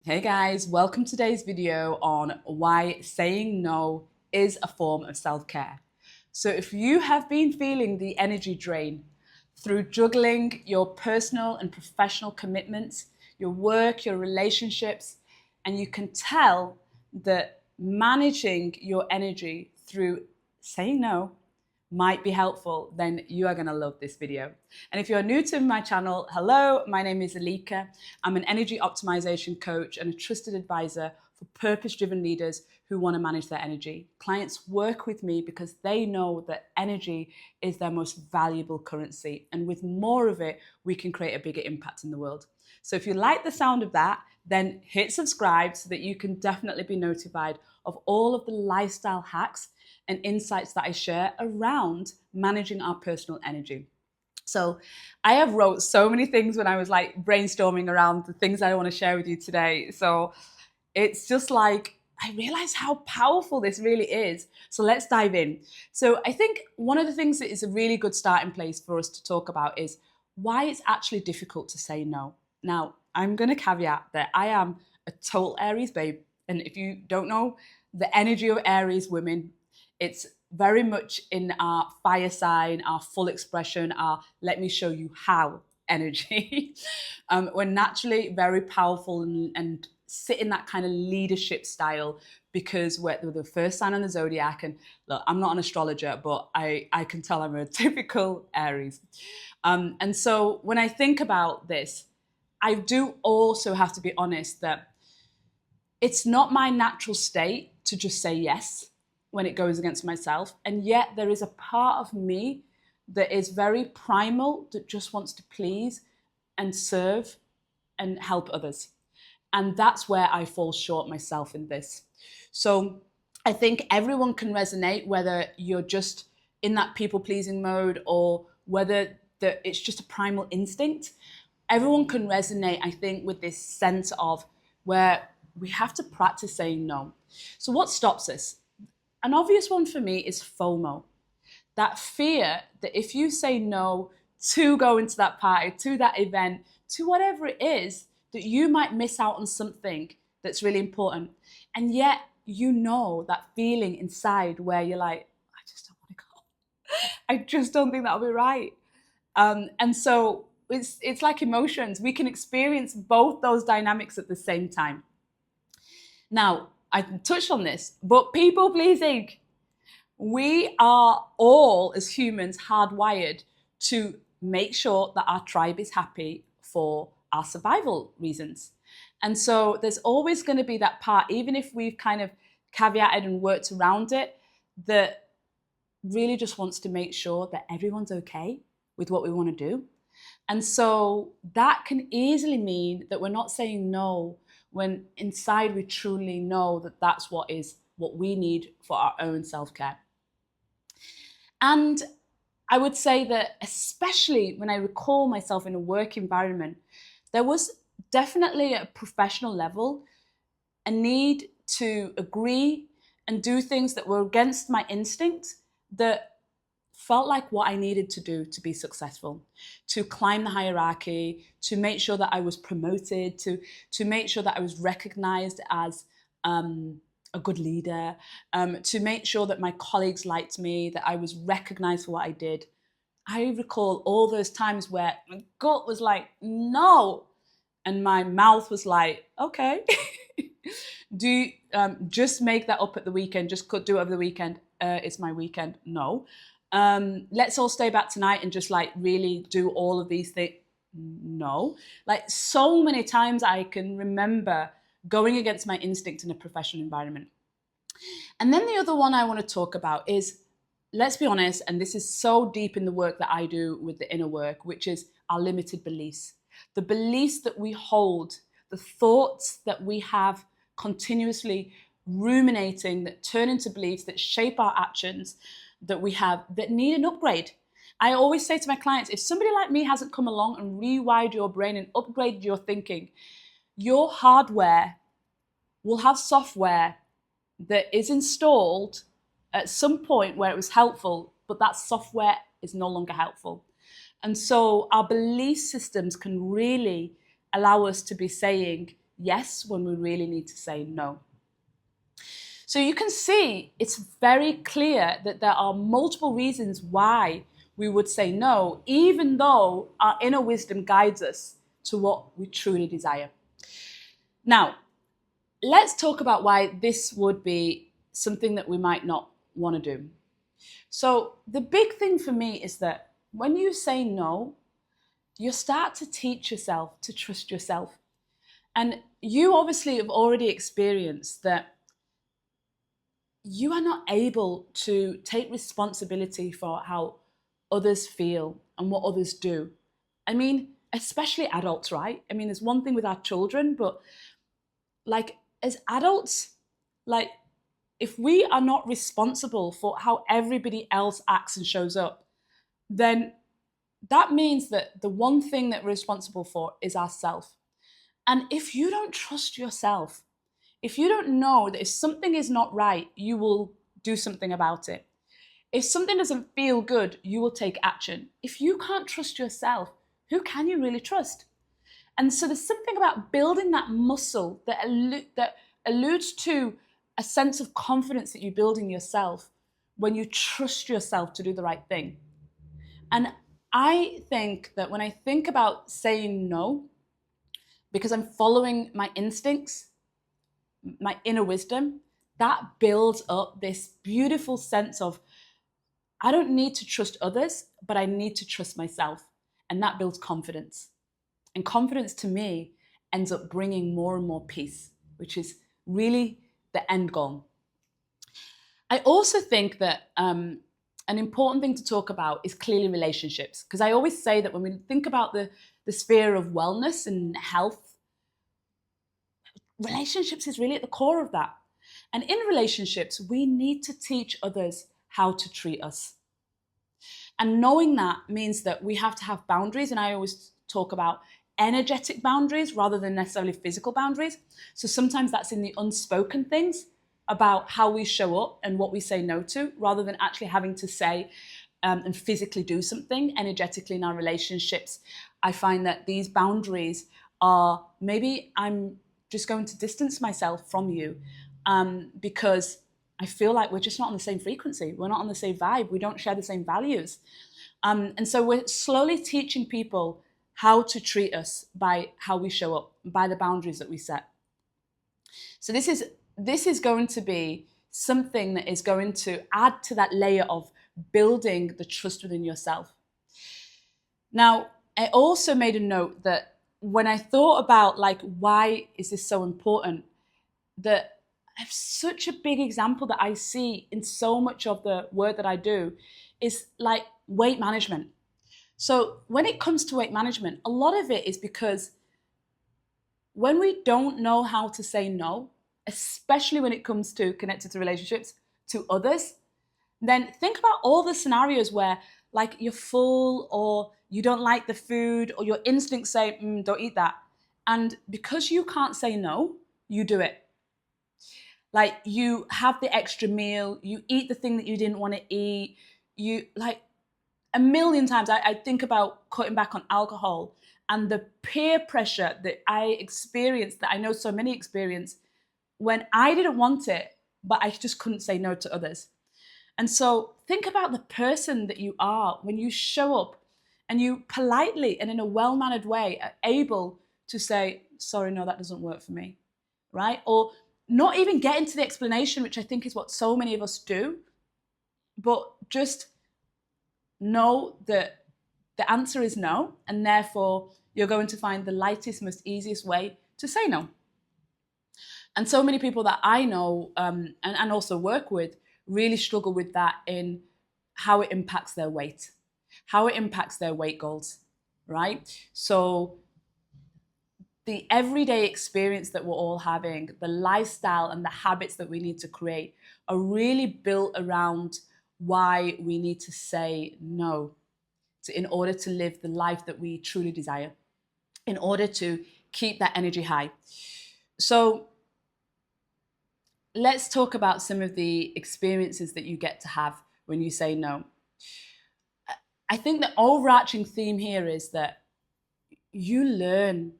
Hey guys, welcome to today's video on why saying no is a form of self-care. So if you have been feeling the energy drain through juggling your personal and professional commitments, your work, your relationships, and you can tell that managing your energy through saying no might be helpful, then you are going to love this video. And if you're new to my channel, hello, my name is Elika. I'm an energy optimization coach and a trusted advisor for purpose-driven leaders who want to manage their energy. Clients work with me because they know that energy is their most valuable currency. And with more of it, we can create a bigger impact in the world. So if you like the sound of that, then hit subscribe so that you can definitely be notified of all of the lifestyle hacks and insights that I share around managing our personal energy. So I have wrote so many things when I was like brainstorming around the things I want to share with you today. So it's just like, I realize how powerful this really is. So let's dive in. So I think one of the things that is a really good starting place for us to talk about is why it's actually difficult to say no. Now, I'm going to caveat that I am a total Aries babe. And if you don't know the energy of Aries women, it's very much in our fire sign, our full expression, our let me show you how energy. We're naturally very powerful and sit in that kind of leadership style because we're the first sign on the zodiac. And look, I'm not an astrologer, but I can tell I'm a typical Aries. And so when I think about this, I do also have to be honest that it's not my natural state to just say yes when it goes against myself. And yet there is a part of me that is very primal, that just wants to please and serve and help others. And that's where I fall short myself in this. So I think everyone can resonate, whether you're just in that people pleasing mode or whether it's just a primal instinct. Everyone can resonate, I think, with this sense of where we have to practice saying no. So what stops us? An obvious one for me is FOMO. That fear that if you say no to going to that party, to that event, to whatever it is, that you might miss out on something that's really important. And yet, you know that feeling inside where you're like, I just don't want to go. I just don't think that'll be right. And so it's like emotions. We can experience both those dynamics at the same time. Now, I touched on this, but people pleasing. We are all, as humans, hardwired to make sure that our tribe is happy for our survival reasons. And so there's always going to be that part, even if we've kind of caveated and worked around it, that really just wants to make sure that everyone's okay with what we want to do. And so that can easily mean that we're not saying no when inside we truly know that that's what we need for our own self-care. And I would say that especially when I recall myself in a work environment, there was definitely at a professional level a need to agree and do things that were against my instinct that felt like what I needed to do to be successful, to climb the hierarchy, to make sure that I was promoted, to make sure that I was recognized as a good leader, to make sure that my colleagues liked me, that I was recognized for what I did. I recall all those times where my gut was like, no, and my mouth was like, okay, do just make that up at the weekend, just do it over the weekend. It's my weekend. No. Let's all stay back tonight and just like really do all of these things. No. Like so many times I can remember going against my instinct in a professional environment. And then the other one I want to talk about is, let's be honest, and this is so deep in the work that I do with the inner work, which is our limited beliefs. The beliefs that we hold, the thoughts that we have continuously ruminating that turn into beliefs that shape our actions that we have that need an upgrade. I always say to my clients, if somebody like me hasn't come along and rewired your brain and upgraded your thinking, your hardware will have software that is installed at some point where it was helpful, but that software is no longer helpful. And so our belief systems can really allow us to be saying yes when we really need to say no. So you can see it's very clear that there are multiple reasons why we would say no, even though our inner wisdom guides us to what we truly desire. Now, let's talk about why this would be something that we might not want to do. So the big thing for me is that when you say no, you start to teach yourself to trust yourself. And you obviously have already experienced that you are not able to take responsibility for how others feel and what others do. I mean, especially adults, right? I mean, there's one thing with our children, but like as adults, like if we are not responsible for how everybody else acts and shows up, then that means that the one thing that we're responsible for is ourselves. And if you don't trust yourself, if you don't know that if something is not right, you will do something about it. If something doesn't feel good, you will take action. If you can't trust yourself, who can you really trust? And so there's something about building that muscle that alludes to a sense of confidence that you build in yourself when you trust yourself to do the right thing. And I think that when I think about saying no, because I'm following my instincts, my inner wisdom, that builds up this beautiful sense of, I don't need to trust others, but I need to trust myself. And that builds confidence. And confidence to me ends up bringing more and more peace, which is really the end goal. I also think that an important thing to talk about is clearly relationships. Because I always say that when we think about the sphere of wellness and health, relationships is really at the core of that. And in relationships, we need to teach others how to treat us. And knowing that means that we have to have boundaries. And I always talk about energetic boundaries rather than necessarily physical boundaries. So sometimes that's in the unspoken things about how we show up and what we say no to, rather than actually having to say and physically do something energetically in our relationships. I find that these boundaries are, maybe I'm just going to distance myself from you because I feel like we're just not on the same frequency. We're not on the same vibe. We don't share the same values. And so we're slowly teaching people how to treat us by how we show up, by the boundaries that we set. So this is going to be something that is going to add to that layer of building the trust within yourself. Now, I also made a note that when I thought about like, why is this so important, that I have such a big example that I see in so much of the work that I do is like weight management. So when it comes to weight management, a lot of it is because when we don't know how to say no, especially when it comes to connected to relationships, to others, then think about all the scenarios where like you're full or you don't like the food or your instincts say, don't eat that. And because you can't say no, you do it. Like you have the extra meal, you eat the thing that you didn't want to eat. You like a million times, I think about cutting back on alcohol and the peer pressure that I experienced, that I know so many experience, when I didn't want it, but I just couldn't say no to others. And so think about the person that you are when you show up and you politely and in a well-mannered way are able to say, sorry, no, that doesn't work for me, right? Or not even get into the explanation, which I think is what so many of us do, but just know that the answer is no, and therefore you're going to find the lightest, most easiest way to say no. And so many people that I know and also work with really struggle with that in how it impacts their weight, how it impacts their weight goals, right? So the everyday experience that we're all having, the lifestyle and the habits that we need to create are really built around why we need to say no in order to live the life that we truly desire, in order to keep that energy high. So let's talk about some of the experiences that you get to have when you say no. I think the overarching theme here is that you learn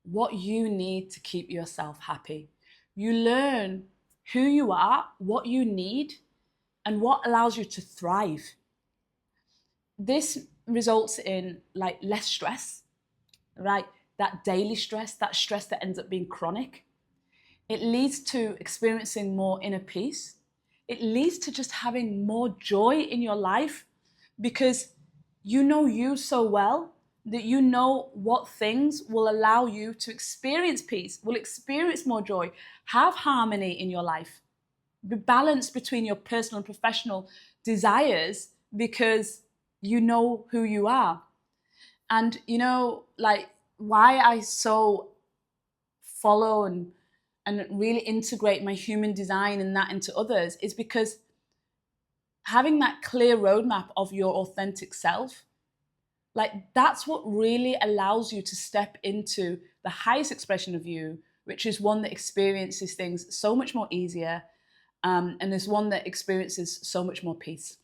what you need to keep yourself happy. You learn who you are, what you need, and what allows you to thrive. This results in like less stress, right? That daily stress, that stress that ends up being chronic. It leads to experiencing more inner peace. It leads to just having more joy in your life because you know you so well that you know what things will allow you to experience peace, will experience more joy, have harmony in your life, be balanced between your personal and professional desires because you know who you are. And you know, like why I so follow and really integrate my human design and that into others is because having that clear roadmap of your authentic self, like that's what really allows you to step into the highest expression of you, which is one that experiences things so much more easier, and is one that experiences so much more peace.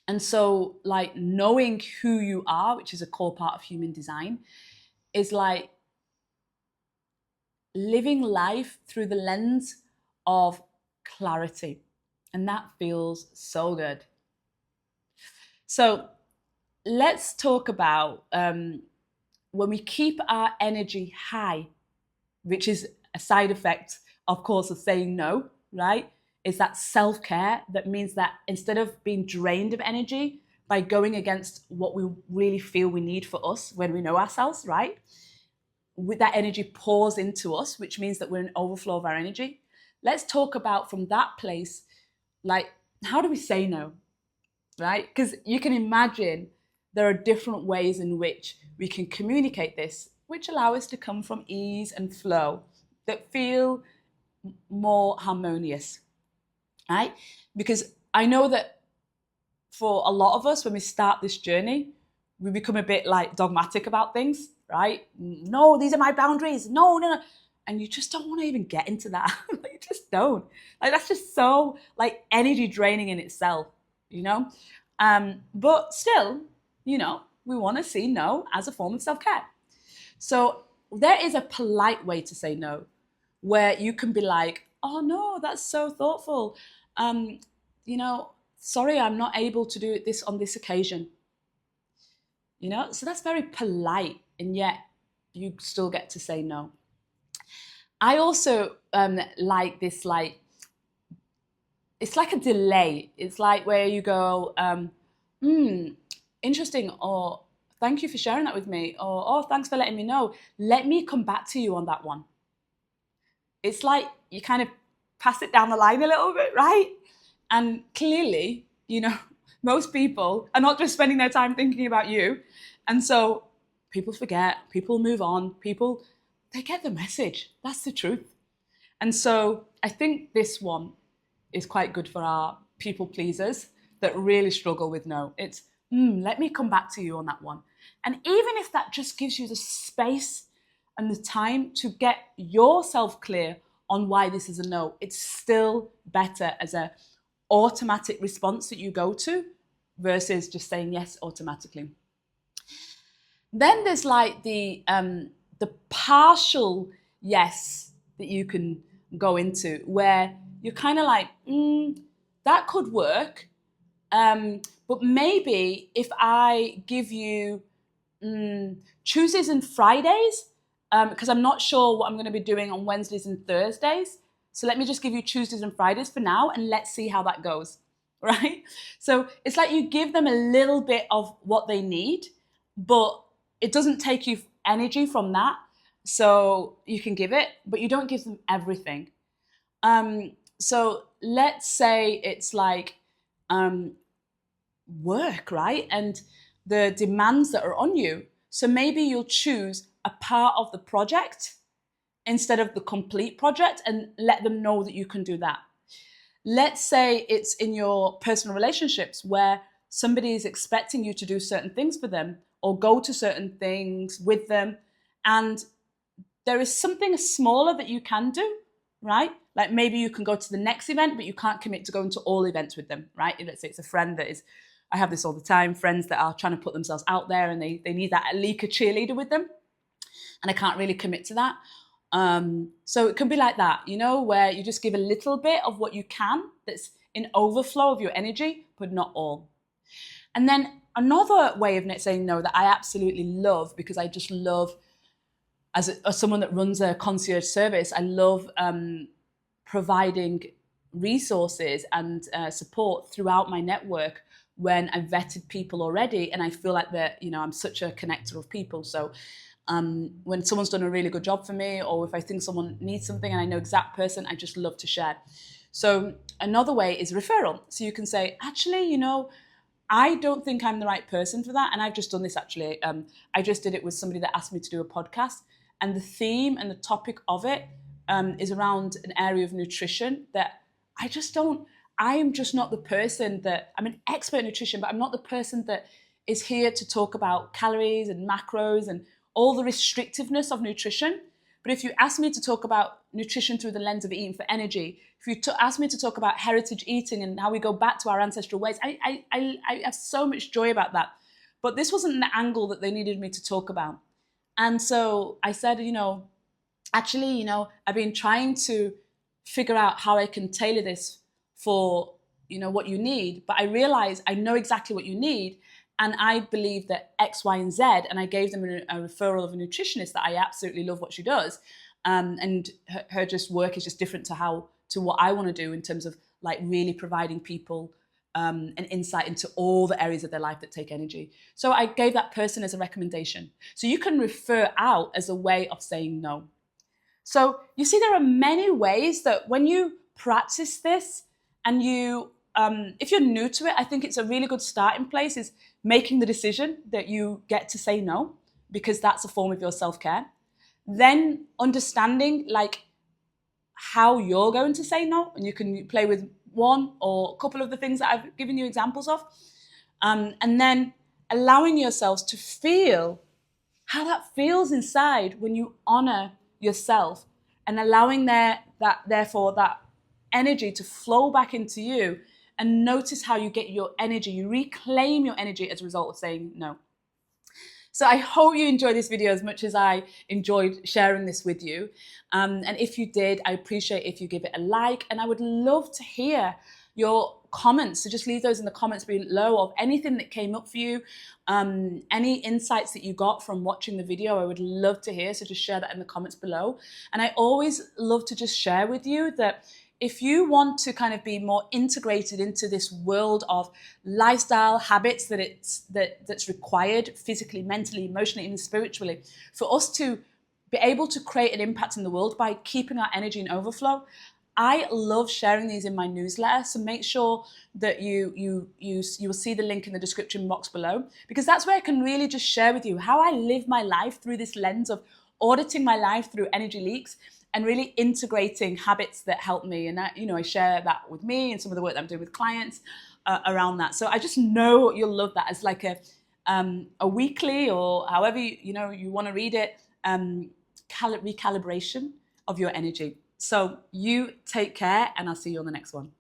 And so like knowing who you are, which is a core part of human design, is like living life through the lens of clarity. And that feels so good. So let's talk about when we keep our energy high, which is a side effect, of course, of saying no, right? Is that self-care that means that instead of being drained of energy by going against what we really feel we need for us when we know ourselves, right? With that energy pours into us, which means that we're in overflow of our energy. Let's talk about from that place, like, how do we say no, right? Because you can imagine there are different ways in which we can communicate this, which allow us to come from ease and flow that feel more harmonious, right? Because I know that for a lot of us, when we start this journey, we become a bit like dogmatic about things, right? No, these are my boundaries. No, no, no. And you just don't want to even get into that. You just don't. Like that's just so like energy draining in itself, you know? But still, you know, we want to see no as a form of self-care. So there is a polite way to say no, where you can be like, oh no, that's so thoughtful. You know, sorry, I'm not able to do this on this occasion. You know, so that's very polite, and yet you still get to say no. I also like this, like, it's like a delay. It's like where you go, interesting, or thank you for sharing that with me, or oh, thanks for letting me know. Let me come back to you on that one. It's like you kind of pass it down the line a little bit, right? And clearly, you know, most people are not just spending their time thinking about you. And so people forget, people move on, people, they get the message. That's the truth. And so I think this one is quite good for our people pleasers that really struggle with no. It's, let me come back to you on that one. And even if that just gives you the space and the time to get yourself clear on why this is a no, it's still better as a automatic response that you go to versus just saying yes automatically. Then there's like the partial yes that you can go into where you're kind of like, that could work, but maybe if I give you Tuesdays and Fridays, because I'm not sure what I'm going to be doing on Wednesdays and Thursdays. So let me just give you Tuesdays and Fridays for now, and let's see how that goes, right? So it's like you give them a little bit of what they need, but it doesn't take you energy from that. So you can give it, but you don't give them everything. So let's say it's like work, right? And the demands that are on you. So maybe you'll choose a part of the project instead of the complete project and let them know that you can do that. Let's say it's in your personal relationships where somebody is expecting you to do certain things for them or go to certain things with them, and there is something smaller that you can do, right? Like maybe you can go to the next event, but you can't commit to going to all events with them, right? Let's say it's a friend that is, I have this all the time, friends that are trying to put themselves out there and they need that Elika cheerleader with them. and I can't really commit to that. So it can be like that, you know, where you just give a little bit of what you can that's in overflow of your energy, but not all. And then another way of saying no that I absolutely love, because I just love, as someone that runs a concierge service, I love providing resources and support throughout my network when I've vetted people already, and I feel like that, you know, I'm such a connector of people. So when someone's done a really good job for me, or if I think someone needs something and I know exact person, I just love to share. So another way is referral. So you can say, actually, you know, I don't think I'm the right person for that. And I've just done this actually. I just did it with somebody that asked me to do a podcast, and the theme and the topic of it is around an area of nutrition that I am just not the person that, I'm an expert in nutrition, but I'm not the person that is here to talk about calories and macros and all the restrictiveness of nutrition. But if you ask me to talk about nutrition through the lens of eating for energy, if you ask me to talk about heritage eating and how we go back to our ancestral ways, I have so much joy about that. But this wasn't the angle that they needed me to talk about. And so I said, you know, actually, you know, I've been trying to figure out how I can tailor this for, you know, what you need. But I realized I know exactly what you need. And I believe that X, Y, and Z, and I gave them a referral of a nutritionist that I absolutely love what she does. And her just work is just different to what I want to do in terms of like really providing people an insight into all the areas of their life that take energy. So I gave that person as a recommendation. So you can refer out as a way of saying no. So you see, there are many ways that when you practice this, and you, if you're new to it, I think it's a really good starting place is making the decision that you get to say no, because that's a form of your self-care. Then understanding like how you're going to say no, and you can play with one or a couple of the things that I've given you examples of. And then allowing yourselves to feel how that feels inside when you honor yourself, and allowing therefore that energy to flow back into you, and notice how you get your energy, you reclaim your energy as a result of saying no. So I hope you enjoyed this video as much as I enjoyed sharing this with you. And if you did, I appreciate if you give it a like, and I would love to hear your comments. So just leave those in the comments below of anything that came up for you, any insights that you got from watching the video. I would love to hear, so just share that in the comments below. And I always love to just share with you that if you want to kind of be more integrated into this world of lifestyle habits that's required physically, mentally, emotionally, and spiritually, for us to be able to create an impact in the world by keeping our energy in overflow, I love sharing these in my newsletter. So make sure that you will see the link in the description box below, because that's where I can really just share with you how I live my life through this lens of auditing my life through energy leaks and really integrating habits that help me. And that, you know, I share that with me and some of the work that I'm doing with clients around that. So I just know you'll love that as like a weekly, or however you want to read it, recalibration of your energy. So you take care, and I'll see you on the next one.